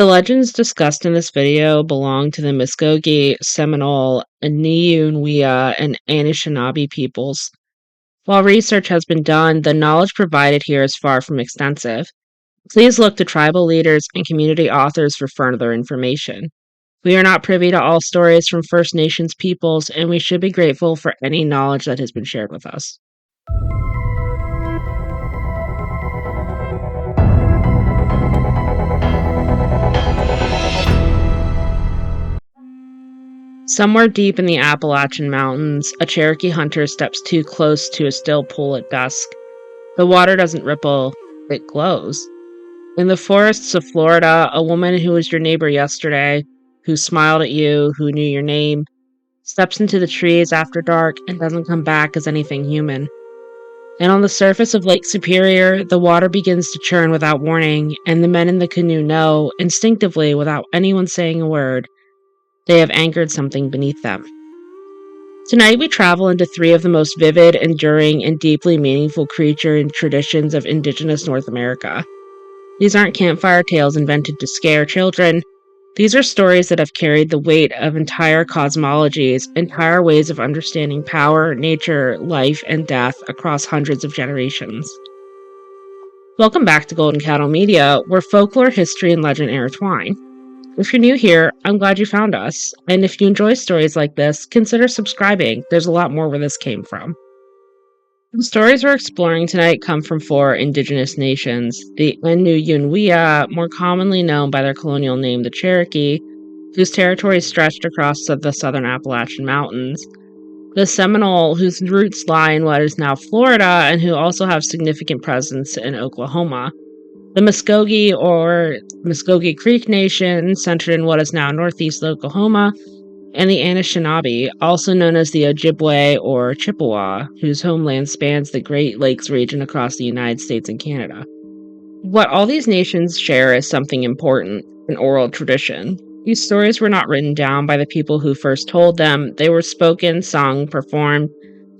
The legends discussed in this video belong to the Muscogee, Seminole, Niuewea, and Anishinabe peoples. While research has been done, the knowledge provided here is far from extensive. Please look to tribal leaders and community authors for further information. We are not privy to all stories from First Nations peoples, and we should be grateful for any knowledge that has been shared with us. Somewhere deep in the Appalachian Mountains, a Cherokee hunter steps too close to a still pool at dusk. The water doesn't ripple, it glows. In the forests of Florida, a woman who was your neighbor yesterday, who smiled at you, who knew your name, steps into the trees after dark and doesn't come back as anything human. And on the surface of Lake Superior, the water begins to churn without warning, and the men in the canoe know, instinctively, without anyone saying a word, they have anchored something beneath them. Tonight we travel into three of the most vivid, enduring, and deeply meaningful creature and traditions of Indigenous North America. These aren't campfire tales invented to scare children. These are stories that have carried the weight of entire cosmologies, entire ways of understanding power, nature, life, and death across hundreds of generations. Welcome back to Golden Cattle Media, where folklore, history, and legend intertwine. If you're new here, I'm glad you found us, and if you enjoy stories like this, consider subscribing. There's a lot more where this came from. The stories we're exploring tonight come from four indigenous nations: the Niuewea, more commonly known by their colonial name, the Cherokee, whose territory stretched across the southern Appalachian Mountains; the Seminole, whose roots lie in what is now Florida and who also have significant presence in Oklahoma; the Muscogee, or Muscogee Creek Nation, centered in what is now northeast Oklahoma; and the Anishinabe, also known as the Ojibwe or Chippewa, whose homeland spans the Great Lakes region across the United States and Canada. What all these nations share is something important: an oral tradition. These stories were not written down by the people who first told them. They were spoken, sung, performed,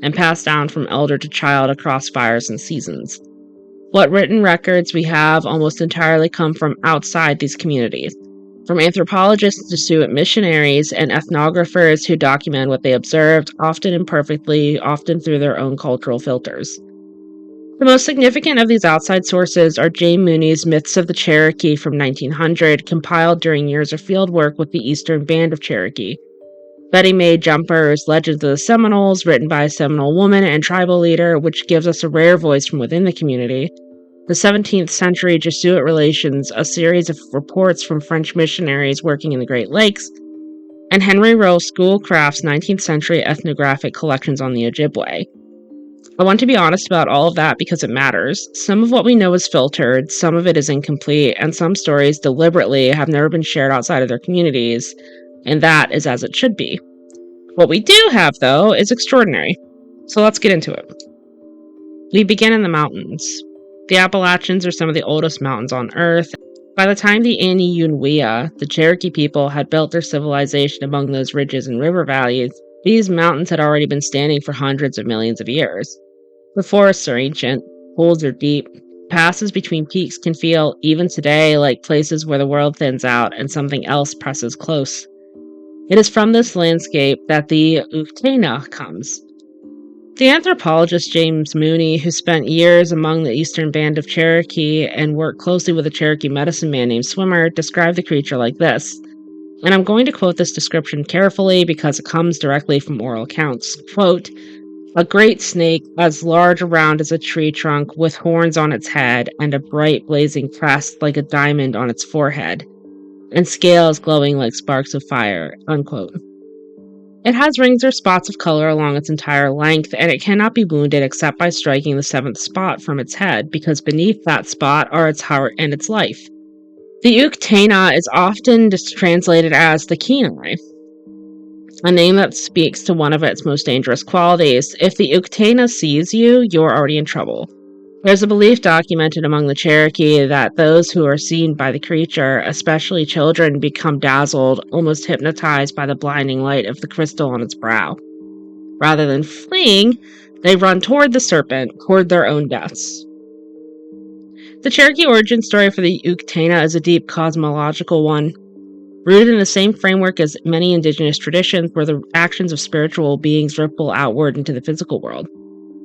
and passed down from elder to child across fires and seasons. What written records we have almost entirely come from outside these communities, from anthropologists to Jesuit missionaries and ethnographers who document what they observed, often imperfectly, often through their own cultural filters. The most significant of these outside sources are J. Mooney's Myths of the Cherokee from 1900, compiled during years of fieldwork with the Eastern Band of Cherokee; Betty Mae Jumper's Legends of the Seminoles, written by a Seminole woman and tribal leader, which gives us a rare voice from within the community; the 17th century Jesuit Relations, a series of reports from French missionaries working in the Great Lakes; and Henry Rowe Schoolcraft's 19th century ethnographic collections on the Ojibwe. I want to be honest about all of that because it matters. Some of what we know is filtered, some of it is incomplete, and some stories deliberately have never been shared outside of their communities, and that is as it should be. What we do have, though, is extraordinary. So let's get into it. We begin in the mountains. The Appalachians are some of the oldest mountains on Earth. By the time the Niuewea, the Cherokee people, had built their civilization among those ridges and river valleys, these mountains had already been standing for hundreds of millions of years. The forests are ancient, pools are deep, passes between peaks can feel, even today, like places where the world thins out and something else presses close. It is from this landscape that the Uktena comes. The anthropologist James Mooney, who spent years among the Eastern Band of Cherokee and worked closely with a Cherokee medicine man named Swimmer, described the creature like this. And I'm going to quote this description carefully because it comes directly from oral accounts. Quote, "A great snake, as large around as a tree trunk, with horns on its head, and a bright blazing crest like a diamond on its forehead, and scales glowing like sparks of fire," unquote. It has rings or spots of color along its entire length, and it cannot be wounded except by striking the seventh spot from its head, because beneath that spot are its heart and its life. The Uktena is often translated as the keen eye, a name that speaks to one of its most dangerous qualities. If the Uktena sees you, you're already in trouble. There's a belief documented among the Cherokee that those who are seen by the creature, especially children, become dazzled, almost hypnotized by the blinding light of the crystal on its brow. Rather than fleeing, they run toward the serpent, toward their own deaths. The Cherokee origin story for the Uktena is a deep cosmological one, rooted in the same framework as many indigenous traditions where the actions of spiritual beings ripple outward into the physical world.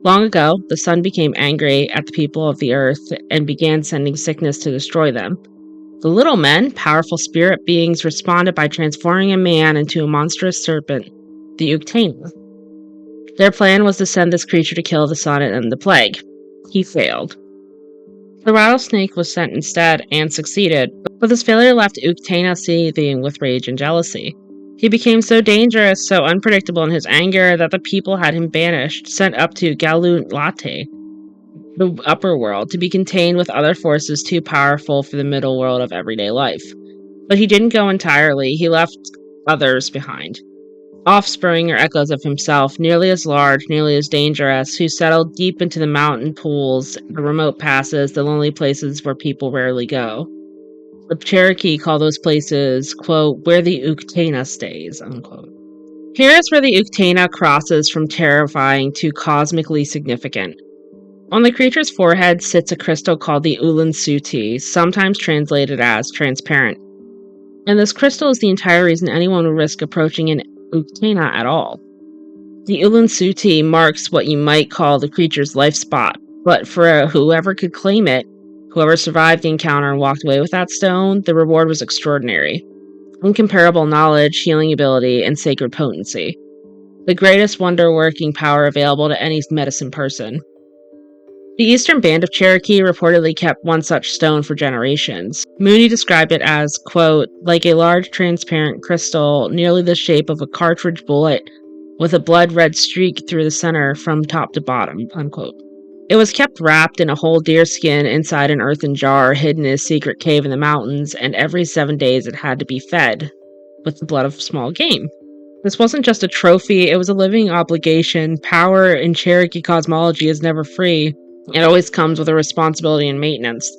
Long ago, the sun became angry at the people of the earth and began sending sickness to destroy them. The little men, powerful spirit beings, responded by transforming a man into a monstrous serpent, the Uktena. Their plan was to send this creature to kill the sun and end the plague. He failed. The rattlesnake was sent instead and succeeded, but this failure left Uktena seething with rage and jealousy. He became so dangerous, so unpredictable in his anger, that the people had him banished, sent up to Galunlate, the upper world, to be contained with other forces too powerful for the middle world of everyday life. But he didn't go entirely, he left others behind. Offspring or echoes of himself, nearly as large, nearly as dangerous, who settled deep into the mountain pools, the remote passes, the lonely places where people rarely go. The Cherokee call those places, quote, where the Uktena stays, unquote. Here is where the Uktena crosses from terrifying to cosmically significant. On the creature's forehead sits a crystal called the Ulansuti, sometimes translated as transparent. And this crystal is the entire reason anyone would risk approaching an Uktena at all. The Ulansuti marks what you might call the creature's life spot, but for whoever could claim it, whoever survived the encounter and walked away with that stone, the reward was extraordinary. Incomparable knowledge, healing ability, and sacred potency. The greatest wonder-working power available to any medicine person. The Eastern Band of Cherokee reportedly kept one such stone for generations. Mooney described it as, quote, like a large transparent crystal, nearly the shape of a cartridge bullet, with a blood-red streak through the center from top to bottom, unquote. It was kept wrapped in a whole deerskin inside an earthen jar hidden in a secret cave in the mountains, and every 7 days it had to be fed with the blood of small game. This wasn't just a trophy, it was a living obligation. Power in Cherokee cosmology is never free. It always comes with a responsibility and maintenance.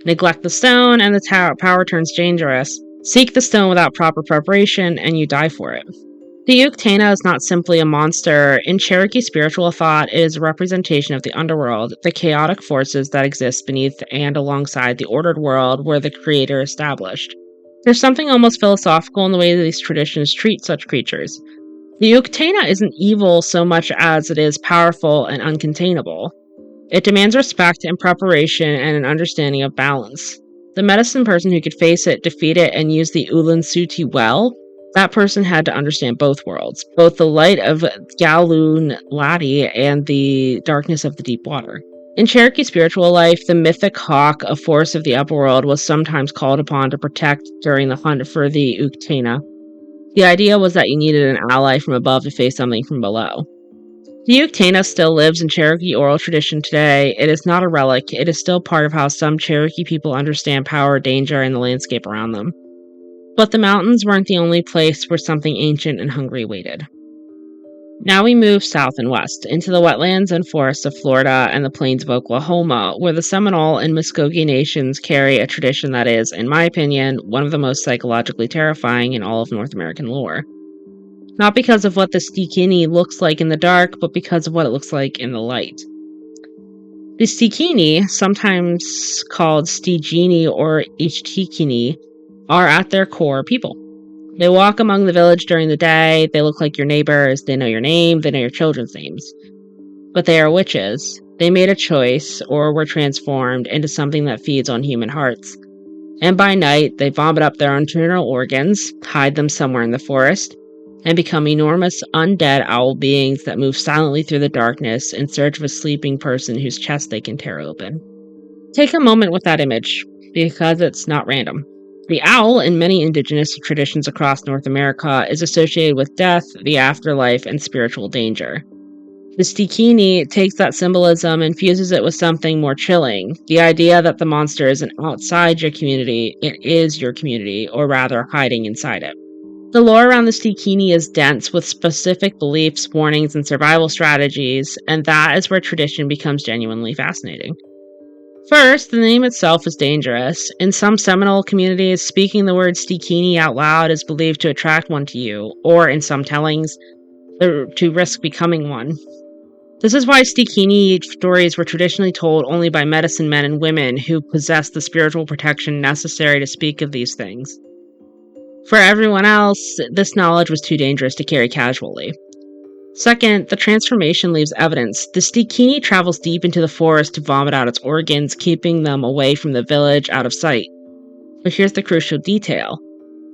Neglect the stone, and the power turns dangerous. Seek the stone without proper preparation, and you die for it. The Uktena is not simply a monster. In Cherokee spiritual thought, it is a representation of the underworld, the chaotic forces that exist beneath and alongside the ordered world where the Creator established. There's something almost philosophical in the way that these traditions treat such creatures. The Uktena isn't evil so much as it is powerful and uncontainable. It demands respect and preparation and an understanding of balance. The medicine person who could face it, defeat it, and use the Ulansuti well, that person had to understand both worlds, both the light of Galunlati and the darkness of the deep water. In Cherokee spiritual life, the mythic hawk, a force of the upper world, was sometimes called upon to protect during the hunt for the Uktena. The idea was that you needed an ally from above to face something from below. The Uktena still lives in Cherokee oral tradition today. It is not a relic. It is still part of how some Cherokee people understand power, danger, and the landscape around them. But the mountains weren't the only place where something ancient and hungry waited. Now we move south and west, into the wetlands and forests of Florida and the plains of Oklahoma, where the Seminole and Muscogee nations carry a tradition that is, in my opinion, one of the most psychologically terrifying in all of North American lore. Not because of what the Stikini looks like in the dark, but because of what it looks like in the light. The Stikini, sometimes called Stigini or Ishtikini, are at their core people. They walk among the village during the day, they look like your neighbors, they know your name, they know your children's names. But they are witches. They made a choice, or were transformed into something that feeds on human hearts. And by night, they vomit up their internal organs, hide them somewhere in the forest, and become enormous undead owl beings that move silently through the darkness in search of a sleeping person whose chest they can tear open. Take a moment with that image, because it's not random. The owl, in many indigenous traditions across North America, is associated with death, the afterlife, and spiritual danger. The Stikini takes that symbolism and fuses it with something more chilling, the idea that the monster isn't outside your community, it is your community, or rather hiding inside it. The lore around the Stikini is dense with specific beliefs, warnings, and survival strategies, and that is where tradition becomes genuinely fascinating. First, the name itself is dangerous. In some Seminole communities, speaking the word Stikini out loud is believed to attract one to you, or in some tellings, to risk becoming one. This is why Stikini stories were traditionally told only by medicine men and women who possessed the spiritual protection necessary to speak of these things. For everyone else, this knowledge was too dangerous to carry casually. Second, the transformation leaves evidence. The Stikini travels deep into the forest to vomit out its organs, keeping them away from the village, out of sight. But here's the crucial detail.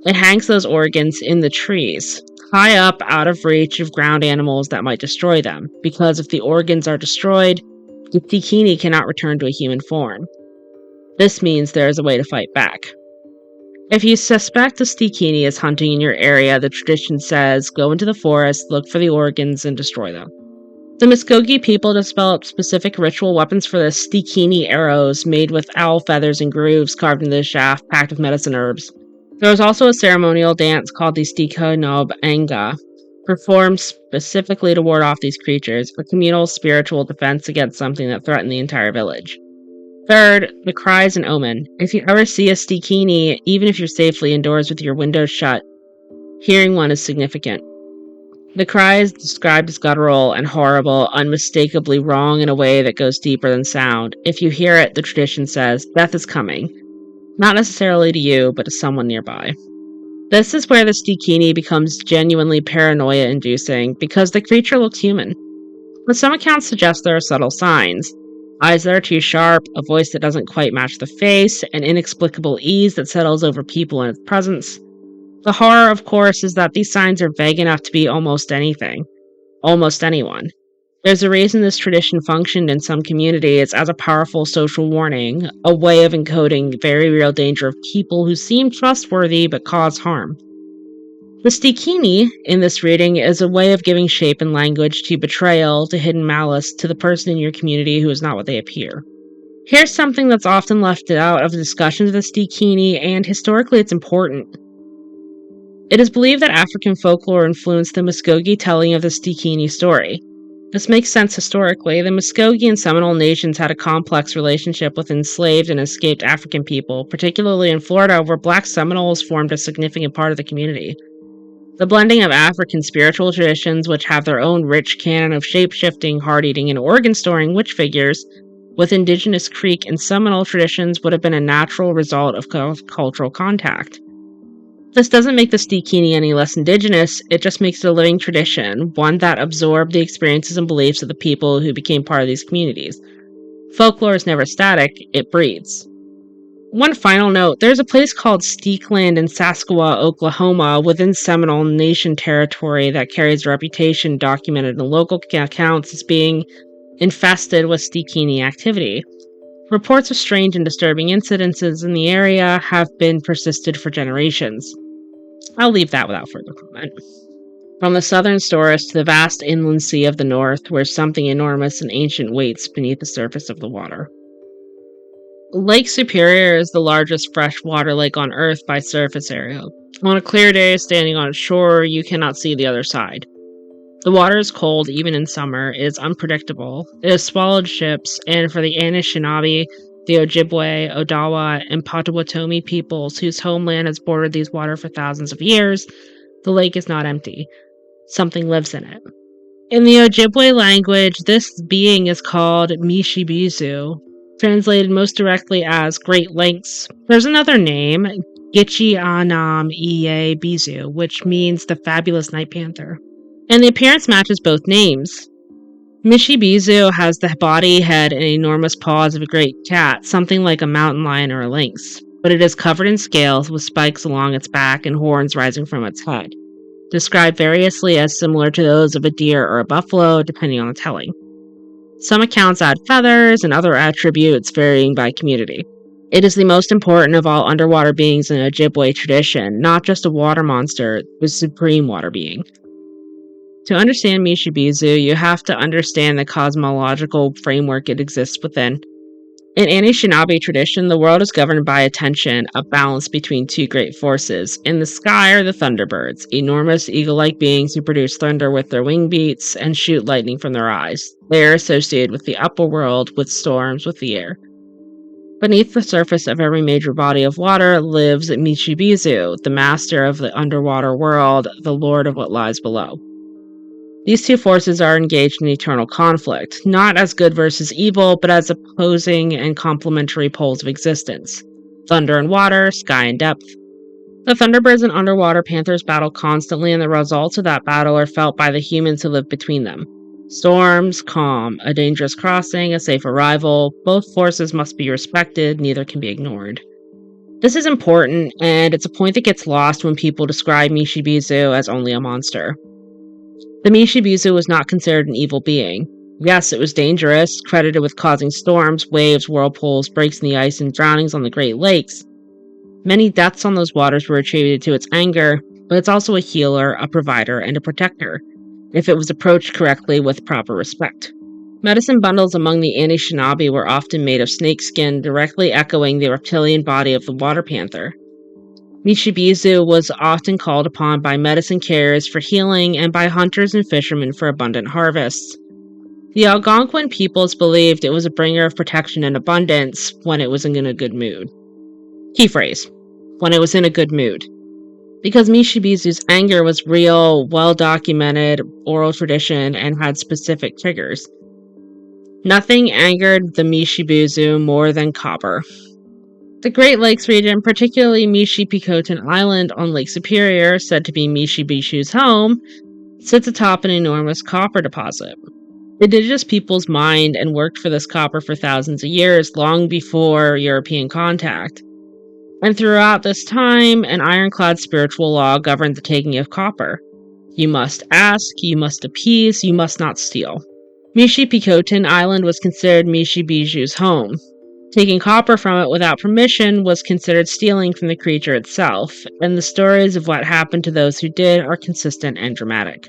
It hangs those organs in the trees, high up out of reach of ground animals that might destroy them, because if the organs are destroyed, the Stikini cannot return to a human form. This means there is a way to fight back. If you suspect the Stikini is hunting in your area, the tradition says, go into the forest, look for the organs, and destroy them. The Muscogee people developed specific ritual weapons for the Stikini arrows, made with owl feathers and grooves carved into the shaft, packed with medicine herbs. There was also a ceremonial dance called the Stikini, performed specifically to ward off these creatures, a communal spiritual defense against something that threatened the entire village. Third, the cry is an omen. If you ever see a Stikini, even if you're safely indoors with your windows shut, hearing one is significant. The cry is described as guttural and horrible, unmistakably wrong in a way that goes deeper than sound. If you hear it, the tradition says, death is coming. Not necessarily to you, but to someone nearby. This is where the Stikini becomes genuinely paranoia-inducing, because the creature looks human. But some accounts suggest there are subtle signs. Eyes that are too sharp, a voice that doesn't quite match the face, an inexplicable ease that settles over people in its presence. The horror, of course, is that these signs are vague enough to be almost anything. Almost anyone. There's a reason this tradition functioned in some communities as a powerful social warning, a way of encoding very real danger of people who seem trustworthy but cause harm. The Stikini in this reading is a way of giving shape and language to betrayal, to hidden malice, to the person in your community who is not what they appear. Here's something that's often left out of the discussions of the Stikini, and historically it's important. It is believed that African folklore influenced the Muscogee telling of the Stikini story. This makes sense historically. The Muscogee and Seminole nations had a complex relationship with enslaved and escaped African people, particularly in Florida, where Black Seminoles formed a significant part of the community. The blending of African spiritual traditions, which have their own rich canon of shape-shifting, heart-eating, and organ-storing witch figures, with Indigenous Creek and Seminole traditions would have been a natural result of cultural contact. This doesn't make the Stikini any less indigenous, it just makes it a living tradition, one that absorbed the experiences and beliefs of the people who became part of these communities. Folklore is never static, it breathes. One final note, there's a place called Steakland in Saskatchewan, Oklahoma, within Seminole Nation territory that carries a reputation documented in local accounts as being infested with Stikini activity. Reports of strange and disturbing incidences in the area have been persisted for generations. I'll leave that without further comment. From the southern Storrs to the vast inland sea of the north, where something enormous and ancient waits beneath the surface of the water. Lake Superior is the largest freshwater lake on Earth by surface area. On a clear day, standing on its shore, you cannot see the other side. The water is cold, even in summer. It is unpredictable. It has swallowed ships, and for the Anishinabe, the Ojibwe, Odawa, and Potawatomi peoples whose homeland has bordered these waters for thousands of years, the lake is not empty. Something lives in it. In the Ojibwe language, this being is called Mishipeshu, translated most directly as Great Lakes. There's another name, Gichi-Anam-Iye-Bizu, which means the fabulous night panther. And the appearance matches both names. Mishipeshu has the body, head, and enormous paws of a great cat, something like a mountain lion or a lynx, but it is covered in scales with spikes along its back and horns rising from its head, described variously as similar to those of a deer or a buffalo, depending on the telling. Some accounts add feathers and other attributes varying by community. It is the most important of all underwater beings in Ojibwe tradition, not just a water monster, the supreme water being. To understand Mishipeshu, you have to understand the cosmological framework it exists within. In Anishinabe tradition, the world is governed by attention, a balance between two great forces. In the sky are the thunderbirds, enormous eagle-like beings who produce thunder with their wing beats and shoot lightning from their eyes. They are associated with the upper world, with storms, with the air. Beneath the surface of every major body of water lives Mishipeshu, the master of the underwater world, the lord of what lies below. These two forces are engaged in eternal conflict, not as good versus evil, but as opposing and complementary poles of existence. Thunder and water, sky and depth. The Thunderbirds and underwater panthers battle constantly, and the results of that battle are felt by the humans who live between them. Storms, calm, a dangerous crossing, a safe arrival. Both forces must be respected, neither can be ignored. This is important, and it's a point that gets lost when people describe Mishipeshu as only a monster. The Mishipeshu was not considered an evil being. Yes, it was dangerous, credited with causing storms, waves, whirlpools, breaks in the ice, and drownings on the Great Lakes. Many deaths on those waters were attributed to its anger, but it's also a healer, a provider, and a protector, if it was approached correctly with proper respect. Medicine bundles among the Anishinabe were often made of snakeskin, directly echoing the reptilian body of the water panther. Mishipeshu was often called upon by medicine carriers for healing and by hunters and fishermen for abundant harvests. The Algonquin peoples believed it was a bringer of protection and abundance when it was in a good mood. Key phrase, when it was in a good mood. Because Mishipeshu's anger was real, well-documented, oral tradition, and had specific triggers. Nothing angered the Mishipeshu more than copper. The Great Lakes region, particularly Mishipeshu Island on Lake Superior, said to be Mishipeshu's home, sits atop an enormous copper deposit. Indigenous peoples mined and worked for this copper for thousands of years, long before European contact. And throughout this time, an ironclad spiritual law governed the taking of copper. You must ask, you must appease, you must not steal. Mishipeshu Island was considered Mishipeshu's home. Taking copper from it without permission was considered stealing from the creature itself, and the stories of what happened to those who did are consistent and dramatic.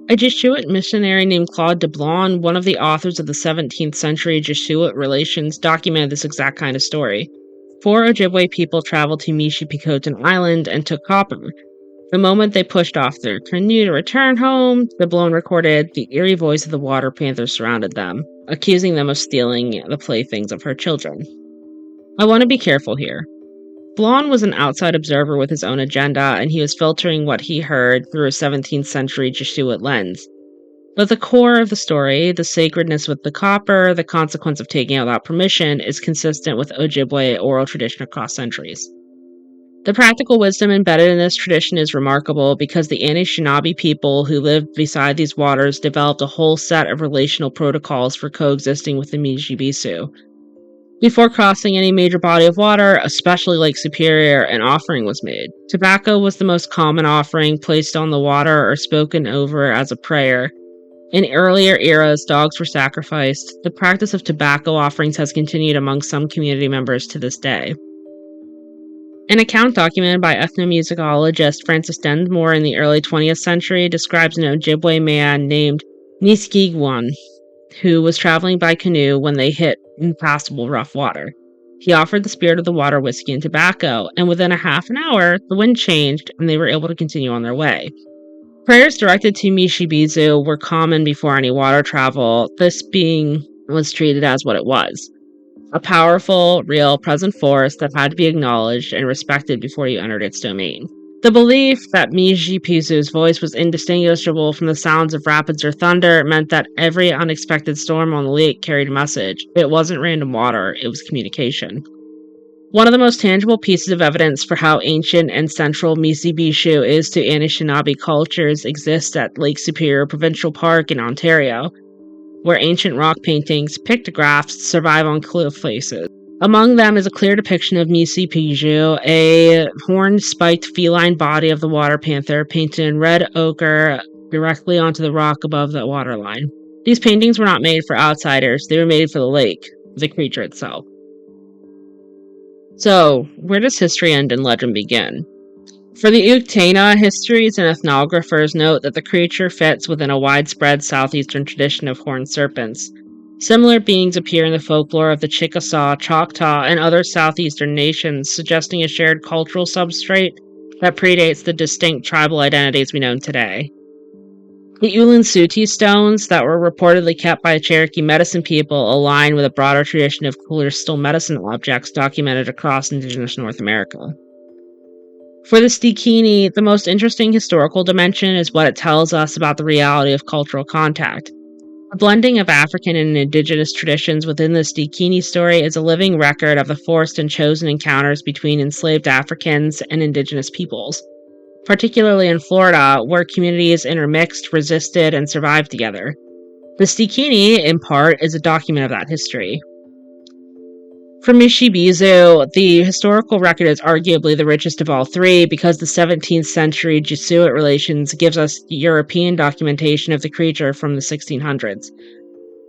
A Jesuit missionary named Claude de Blon, one of the authors of the 17th century Jesuit relations, documented this exact kind of story. 4 Ojibwe people traveled to Mishipeshu Island and took copper. The moment they pushed off their canoe to return home, de Blon recorded the eerie voice of the water panther surrounded them, accusing them of stealing the playthings of her children. I want to be careful here. Blon was an outside observer with his own agenda, and he was filtering what he heard through a 17th century Jesuit lens. But the core of the story, the sacredness with the copper, the consequence of taking it without permission, is consistent with Ojibwe oral tradition across centuries. The practical wisdom embedded in this tradition is remarkable because the Anishinabe people who lived beside these waters developed a whole set of relational protocols for coexisting with the Mishipeshu. Before crossing any major body of water, especially Lake Superior, an offering was made. Tobacco was the most common offering placed on the water or spoken over as a prayer. In earlier eras, dogs were sacrificed. The practice of tobacco offerings has continued among some community members to this day. An account documented by ethnomusicologist Francis Densmore in the early 20th century describes an Ojibwe man named Niskigwan, who was traveling by canoe when they hit impassable rough water. He offered the spirit of the water whiskey and tobacco, and within a half an hour, the wind changed and they were able to continue on their way. Prayers directed to Mishipeshu were common before any water travel, this being was treated as what it was. A powerful, real, present force that had to be acknowledged and respected before you entered its domain. The belief that Mishipeshu's voice was indistinguishable from the sounds of rapids or thunder meant that every unexpected storm on the lake carried a message. It wasn't random water, it was communication. One of the most tangible pieces of evidence for how ancient and central Mishipeshu is to Anishinaabe cultures exists at Lake Superior Provincial Park in Ontario, where ancient rock paintings, pictographs, survive on cliff faces. Among them is a clear depiction of Mishipeshu, a horned, spiked feline body of the water panther painted in red ochre directly onto the rock above the waterline. These paintings were not made for outsiders, they were made for the lake, the creature itself. So, where does history end and legend begin? For the Uktena, histories and ethnographers note that the creature fits within a widespread southeastern tradition of horned serpents. Similar beings appear in the folklore of the Chickasaw, Choctaw, and other southeastern nations, suggesting a shared cultural substrate that predates the distinct tribal identities we know today. The Ulan-Suti stones that were reportedly kept by Cherokee medicine people align with a broader tradition of crystal medicine objects documented across Indigenous North America. For the Stikini, the most interesting historical dimension is what it tells us about the reality of cultural contact. The blending of African and indigenous traditions within the Stikini story is a living record of the forced and chosen encounters between enslaved Africans and indigenous peoples, particularly in Florida, where communities intermixed, resisted, and survived together. The Stikini, in part, is a document of that history. For Mishipeshu, the historical record is arguably the richest of all three because the 17th century Jesuit relations gives us European documentation of the creature from the 1600s.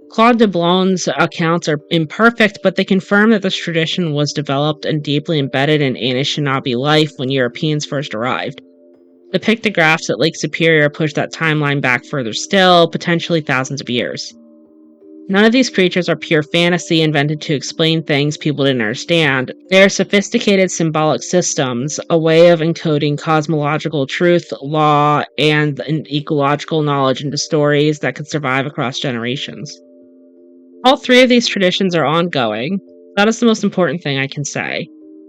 Claude de Blon's accounts are imperfect, but they confirm that this tradition was developed and deeply embedded in Anishinabe life when Europeans first arrived. The pictographs at Lake Superior push that timeline back further still, potentially thousands of years. None of these creatures are pure fantasy invented to explain things people didn't understand. They are sophisticated symbolic systems, a way of encoding cosmological truth, law, and ecological knowledge into stories that could survive across generations. All three of these traditions are ongoing. That is the most important thing I can say.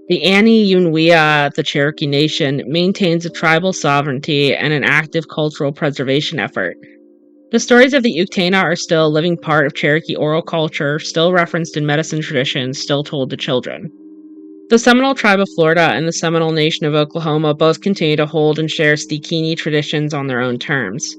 The Anishinabe, the Cherokee Nation, maintains a tribal sovereignty and an active cultural preservation effort. The stories of the Uktena are still a living part of Cherokee oral culture, still referenced in medicine traditions, still told to children. The Seminole tribe of Florida and the Seminole Nation of Oklahoma both continue to hold and share Stikini traditions on their own terms.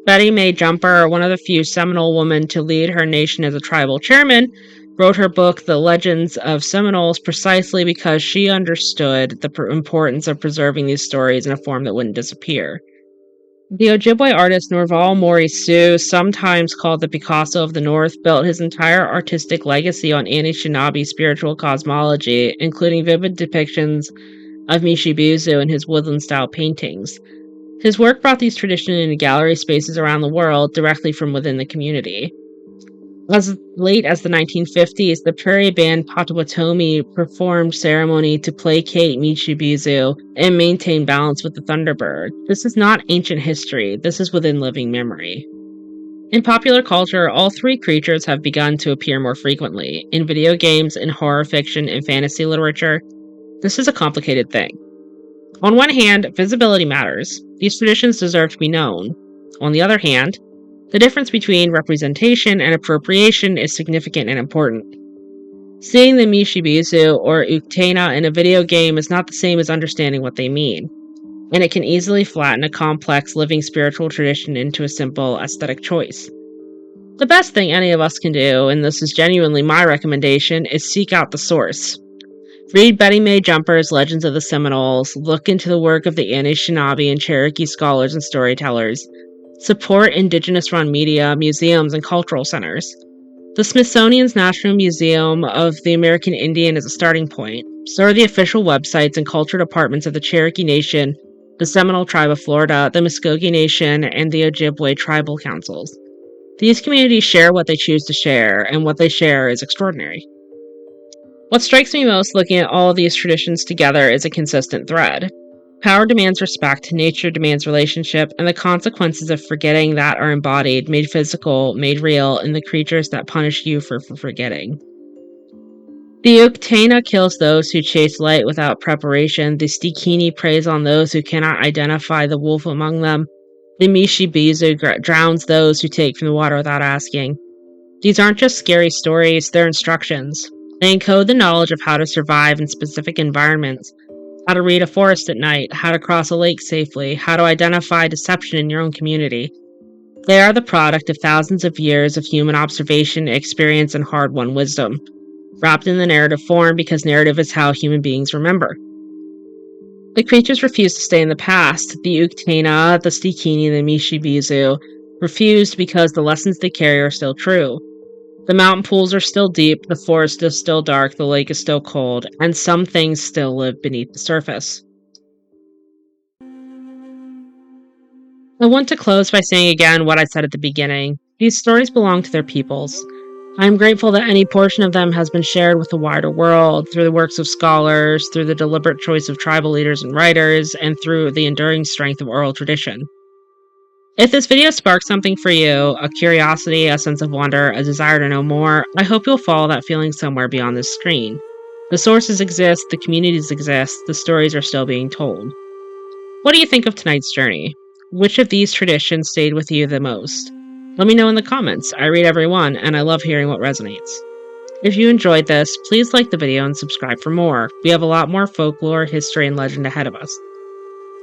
Betty Mae Jumper, one of the few Seminole women to lead her nation as a tribal chairman, wrote her book, The Legends of Seminoles, precisely because she understood the importance of preserving these stories in a form that wouldn't disappear. The Ojibwe artist Norval Morris-Sue, sometimes called the Picasso of the North, built his entire artistic legacy on Anishinaabe spiritual cosmology, including vivid depictions of Mishipeshu in his woodland-style paintings. His work brought these traditions into gallery spaces around the world directly from within the community. As late as the 1950s, the prairie band Potawatomi performed ceremony to placate Mishipeshu and maintain balance with the Thunderbird. This is not ancient history, this is within living memory. In popular culture, all three creatures have begun to appear more frequently. In video games, in horror fiction, and fantasy literature, this is a complicated thing. On one hand, visibility matters. These traditions deserve to be known. On the other hand, the difference between representation and appropriation is significant and important. Seeing the Mishipeshu or Uktena in a video game is not the same as understanding what they mean, and it can easily flatten a complex living spiritual tradition into a simple aesthetic choice. The best thing any of us can do, and this is genuinely my recommendation, is seek out the source. Read Betty Mae Jumper's Legends of the Seminoles, look into the work of the Anishinaabe and Cherokee scholars and storytellers. Support Indigenous-run media, museums, and cultural centers. The Smithsonian's National Museum of the American Indian is a starting point. So are the official websites and culture departments of the Cherokee Nation, the Seminole Tribe of Florida, the Muscogee Nation, and the Ojibwe tribal councils. These communities share what they choose to share, and what they share is extraordinary. What strikes me most looking at all of these traditions together is a consistent thread. Power demands respect, nature demands relationship, and the consequences of forgetting that are embodied, made physical, made real, in the creatures that punish you for forgetting. The Uktena kills those who chase light without preparation. The Stikini preys on those who cannot identify the wolf among them. The Mishipeshu drowns those who take from the water without asking. These aren't just scary stories, they're instructions. They encode the knowledge of how to survive in specific environments, how to read a forest at night, how to cross a lake safely, how to identify deception in your own community. They are the product of thousands of years of human observation, experience, and hard-won wisdom, wrapped in the narrative form because narrative is how human beings remember. The creatures refuse to stay in the past. The Uktena, the Stikini, the Mishipeshu refused because the lessons they carry are still true. The mountain pools are still deep, the forest is still dark, the lake is still cold, and some things still live beneath the surface. I want to close by saying again what I said at the beginning. These stories belong to their peoples. I am grateful that any portion of them has been shared with the wider world through the works of scholars, through the deliberate choice of tribal leaders and writers, and through the enduring strength of oral tradition. If this video sparked something for you, a curiosity, a sense of wonder, a desire to know more, I hope you'll follow that feeling somewhere beyond this screen. The sources exist, the communities exist, the stories are still being told. What do you think of tonight's journey? Which of these traditions stayed with you the most? Let me know in the comments. I read every one, and I love hearing what resonates. If you enjoyed this, please like the video and subscribe for more. We have a lot more folklore, history, and legend ahead of us.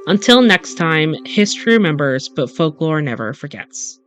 Until next time, history remembers, but folklore never forgets.